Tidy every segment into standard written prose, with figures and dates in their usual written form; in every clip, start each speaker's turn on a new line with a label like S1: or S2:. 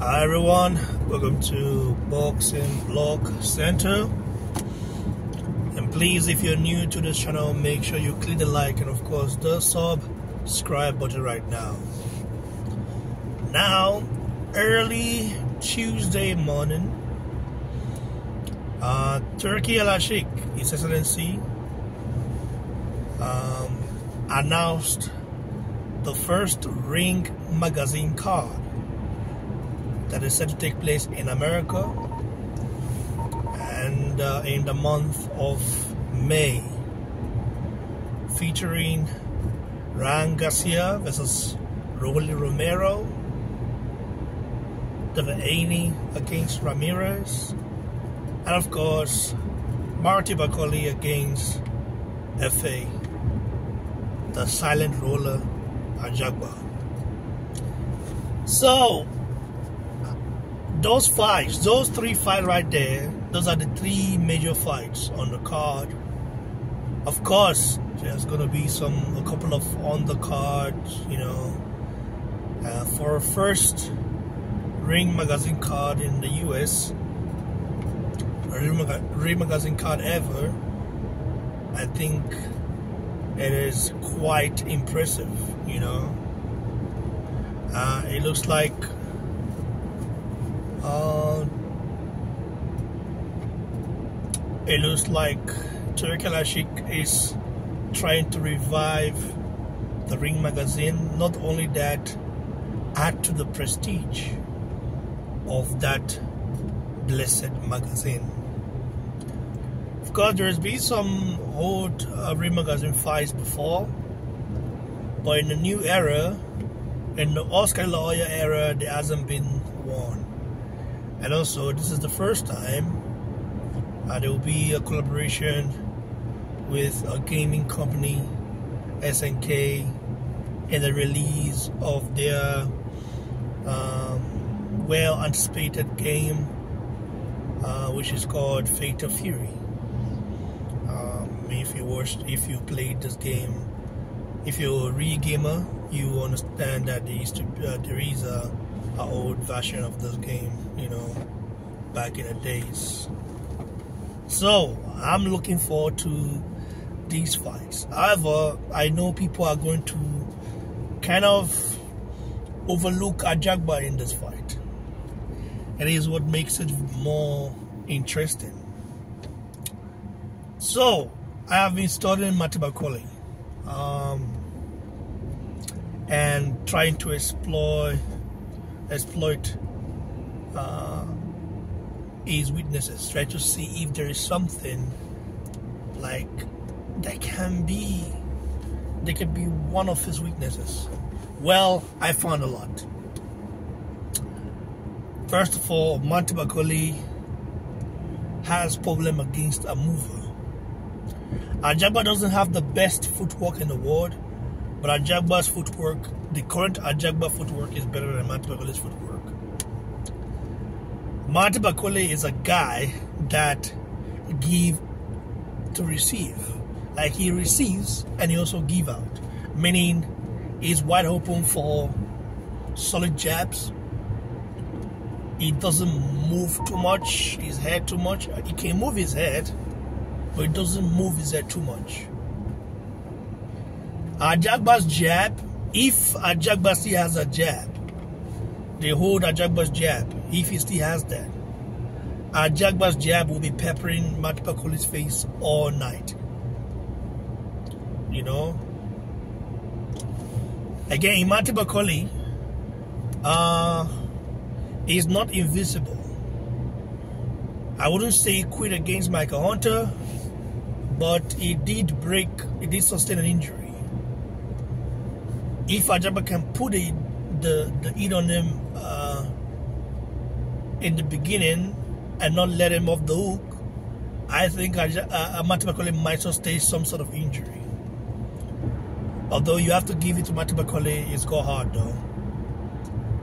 S1: Hi everyone, welcome to Boxing Blog Center. And please, if you're new to this channel, make sure you click the like and of course the subscribe button right now. Now, early Tuesday morning, Turki Alalshikh, His Excellency, announced the first Ring magazine card that is set to take place in America and in the month of May, featuring García versus Romero, Haney against Ramirez, and of course Bakole against FA, the silent roller Ajagba. So those three fights right there, those are the three major fights on the card. Of course, there's gonna be a couple of on the cards, for first Ring magazine card in the US, Ring magazine card ever. I think it is quite impressive, it looks like Turki Alalshikh is trying to revive the Ring magazine. Not only that, add to the prestige of that blessed magazine. Of course, there's been some old Ring magazine fights before, but in the new era, in the Oscar La Hoya era, there hasn't been one. And also, this is the first time there will be a collaboration with a gaming company, SNK, in the release of their well-anticipated game, which is called Fatal Fury. If you played this game, if you're a real gamer, you understand that there is a old version of this game, back in the days. So I'm looking forward to these fights. However, I know people are going to kind of overlook Ajagba in this fight. It is what makes it more interesting. So I have been studying Bakole, and trying to exploit his weaknesses, try to see if there is something like that can be one of his weaknesses. Well, I found a lot. First of all, Bakole has problem against a mover. Ajagba doesn't have the best footwork in the world, but Ajagba's footwork, the current Ajagba footwork, is better than Bakole's footwork. Bakole is a guy that give to receive. Like, he receives and he also give out, meaning he's wide open for solid jabs. He doesn't move too much, his head too much. He can move his head, but he doesn't move his head too much. Ajagba's jab, if Ajagba still has a jab, they hold Ajagba's jab. If he still has that, Ajagba's jab will be peppering Bakole's face all night. Again, Bakole is not invisible. I wouldn't say he quit against Michael Hunter, but he did sustain an injury. If Ajagba can put the heat on him in the beginning and not let him off the hook, I think Bakole might sustain some sort of injury. Although you have to give it to Bakole, it's got hard though.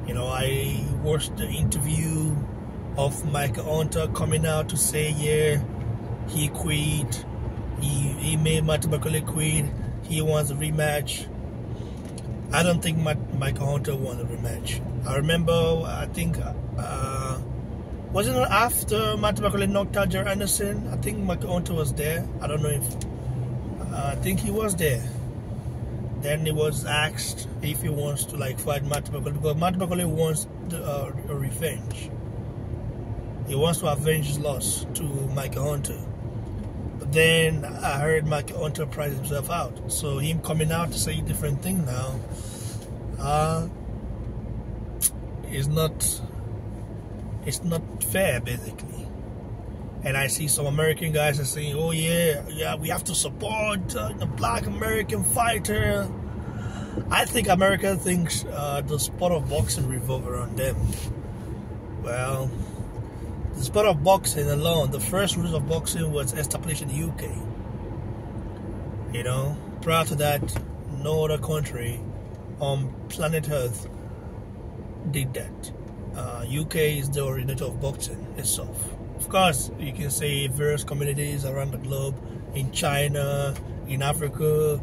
S1: I watched the interview of Michael Hunter coming out to say, yeah, he quit. He made Bakole quit. He wants a rematch. I don't think Michael Hunter won a rematch. I remember, I think, wasn't it after Matthew Bakole knocked out Jerry Anderson? I think McHunter was there. I don't know if, I think he was there. Then he was asked if he wants to like fight Matthew Bakole, because Matthew Bakole wants a revenge. He wants to avenge his loss to Michael Hunter. But then I heard Michael Hunter price himself out. So him coming out to say a different thing now, it's not fair, basically. And I see some American guys are saying, oh yeah, we have to support the black American fighter. I think America thinks the sport of boxing revolves around them. Well, the sport of boxing alone, the first rules of boxing was established in the UK. You know, prior to that, no other country on planet Earth did that. UK is the originator of boxing itself. Of course, you can say various communities around the globe, in China, in Africa,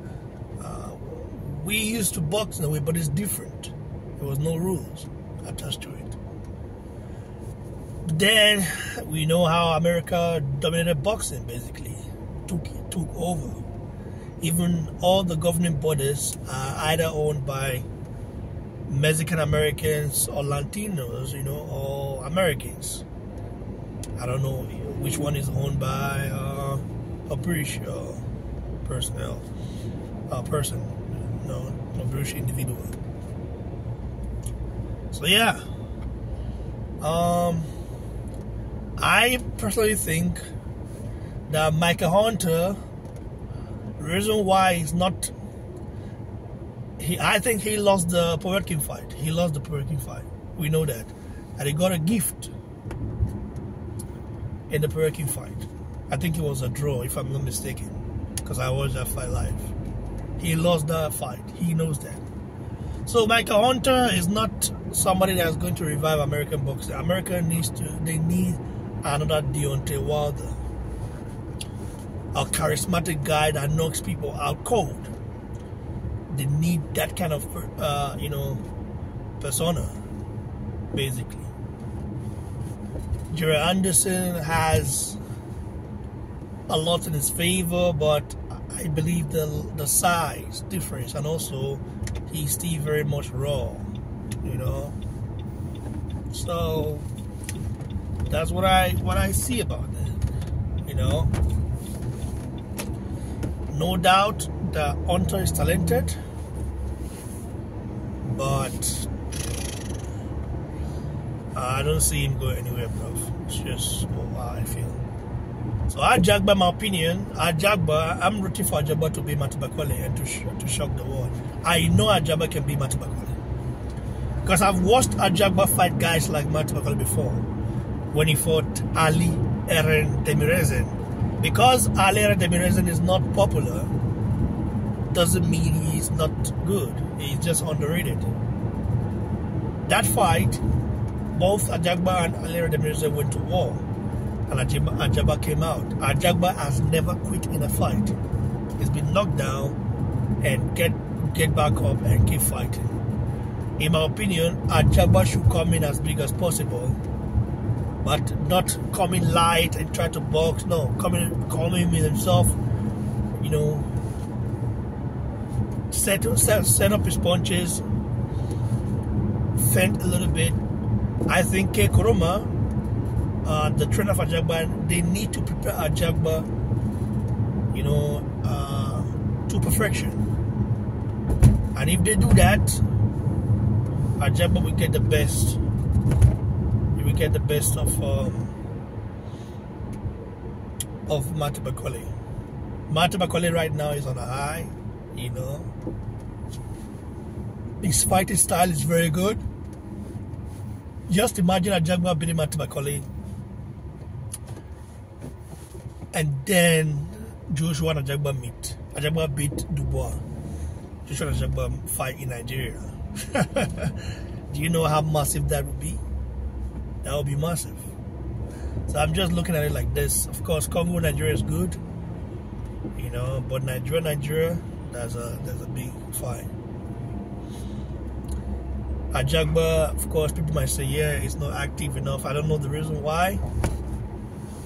S1: we used to box in a way, but it's different. There was no rules attached to it. Then we know how America dominated boxing, basically, took over. Even all the governing bodies are either owned by Mexican Americans or Latinos, you know, or Americans. I don't know which one is owned by a British person, no, a British individual. So yeah, I personally think that Michael Hunter, the reason why he's not, I think he lost the Povetkin fight. He lost the Povetkin fight. We know that. And he got a gift in the Povetkin fight. I think it was a draw, if I'm not mistaken, because I watched that fight live. He lost that fight. He knows that. So Michael Hunter is not somebody that's going to revive American boxing. America they need another Deontay Wilder. A charismatic guy that knocks people out cold. They need that kind of, persona, basically. Jerry Anderson has a lot in his favor, but I believe the size difference, and also he's still very much raw, you know. So that's what I see about that, you know. No doubt that Hunter is talented, but I don't see him going anywhere, bro. It's just how I feel. So Ajagba, my opinion, I'm rooting for Ajagba to beat Matthew Bakole and to shock the world. I know Ajagba can beat Matthew Bakole, because I've watched Ajagba fight guys like Matthew Bakole before, when he fought Ali Eren Demirezen. Because Ali Eren Demirezen is not popular, doesn't mean he's not good. He's just underrated. That fight, both Ajagba and Ali Eren Demirezen went to war, and Ajagba came out. Ajagba has never quit in a fight. He's been knocked down and get back up and keep fighting. In my opinion, Ajagba should come in as big as possible, but not come in light and try to box. No, come in with himself, you know, set up his punches, fend a little bit. I think K. Kuruma, the trainer of Ajagba, they need to prepare Ajagba, you know, to perfection. And if they do that, Ajagba will get the best. He will get the best of Matthew Bakole. Matthew Bakole right now is on a high, you know. His fighting style is very good. Just imagine Ajagba beating Matthew Bakole, and then Joshua and Ajagba meet. Ajagba beat Dubois. Joshua and Ajagba fight in Nigeria. Do you know how massive that would be? That would be massive. So I'm just looking at it like this. Of course, Congo, Nigeria is good, you know, but Nigeria, there's a big fight. Ajagba, of course, people might say, yeah, it's not active enough. I don't know the reason why.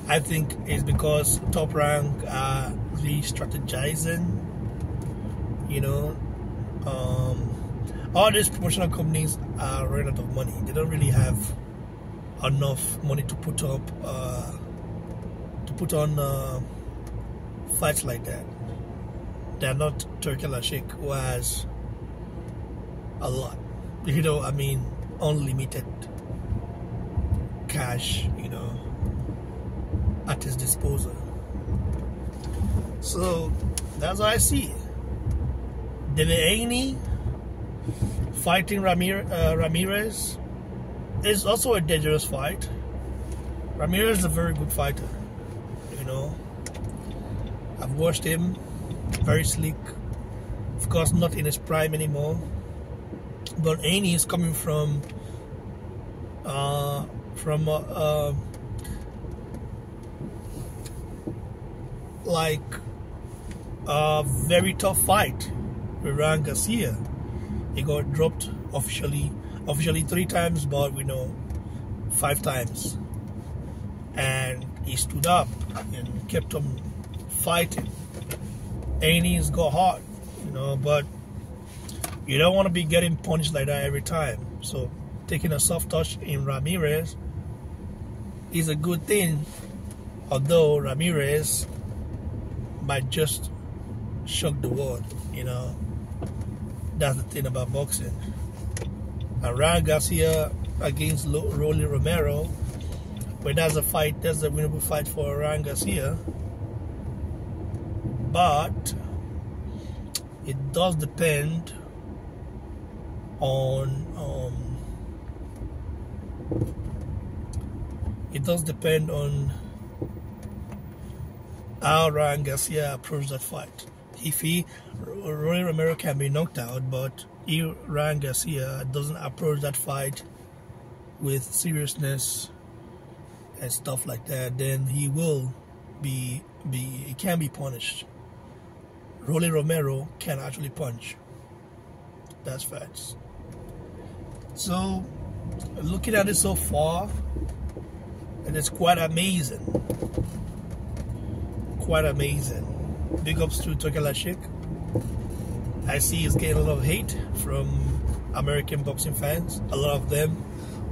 S1: I think it's because Top Rank are re-strategizing. You know, all these promotional companies are running out of money. They don't really have enough money to put up, on fights like that. They're not Turki Alalshikh, who has a lot. You know, I mean, unlimited cash, you know, at his disposal. So that's how I see it. Then Haney fighting Ramirez is also a dangerous fight. Ramirez is a very good fighter, you know. I've watched him, very slick. Of course, not in his prime anymore. But Haney is coming from like a very tough fight with García. He got dropped officially 3 times, but we know 5 times, and he stood up and kept on fighting. Haney's got hard, you know, but you don't want to be getting punished like that every time. So taking a soft touch in Ramirez is a good thing, although Ramirez might just shock the world, you know. That's the thing about boxing. And García against Romero, when that's a fight, that's a winnable fight for García. But it does depend on how García approached that fight. If Romero can be knocked out, but if García doesn't approach that fight with seriousness and stuff like that, then he will he can be punished. Romero can actually punch. That's facts. So, looking at it so far, and it's quite amazing. Quite amazing. Big ups to Turki Alalshikh. I see he's getting a lot of hate from American boxing fans. A lot of them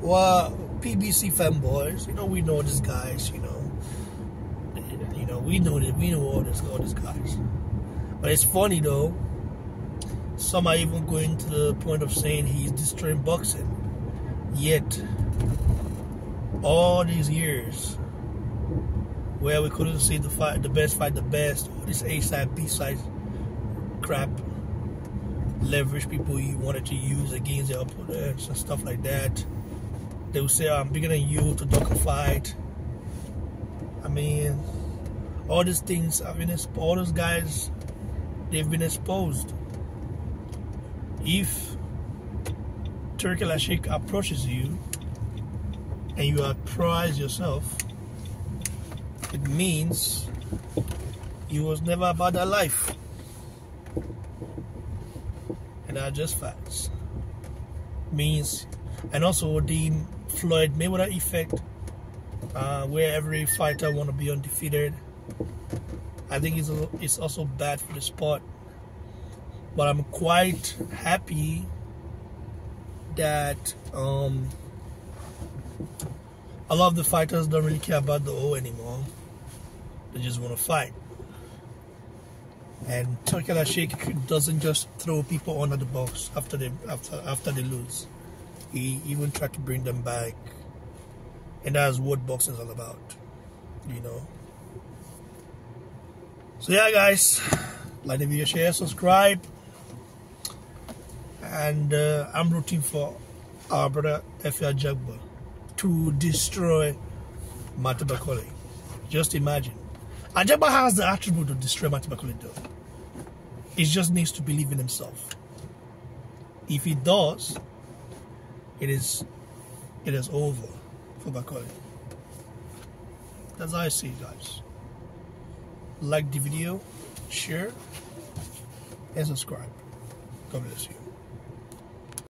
S1: were PBC fanboys. You know, we know these guys. You know, we know all these guys. But it's funny though. Some are even going to the point of saying he's destroying boxing. Yet, all these years where we couldn't see the best, all this A-side, B-side crap, leverage people you wanted to use against their opponents and stuff like that. They would say, I'm bigger than you to duck a fight. I mean, all these things, all those guys, they've been exposed. If Turki Alalshikh approaches you and you surprise yourself, it means he was never about that life. And that's just facts. Means, and also the Floyd Mayweather effect, where every fighter want to be undefeated. I think it's also bad for the sport. But I'm quite happy that a lot of the fighters don't really care about the O anymore. They just want to fight. And Turki Alalshikh doesn't just throw people under the bus after they lose. He even tried to bring them back. And that's what boxing is all about, you know. So yeah, guys, like the video, share, subscribe. And I'm rooting for our brother Ajagba to destroy Bakole. Just imagine. Ajagba has the attribute to destroy Bakole though. He just needs to believe in himself. If he does, it is over for Bakole. That's how I see it, guys. Like the video, share, and subscribe. God bless you.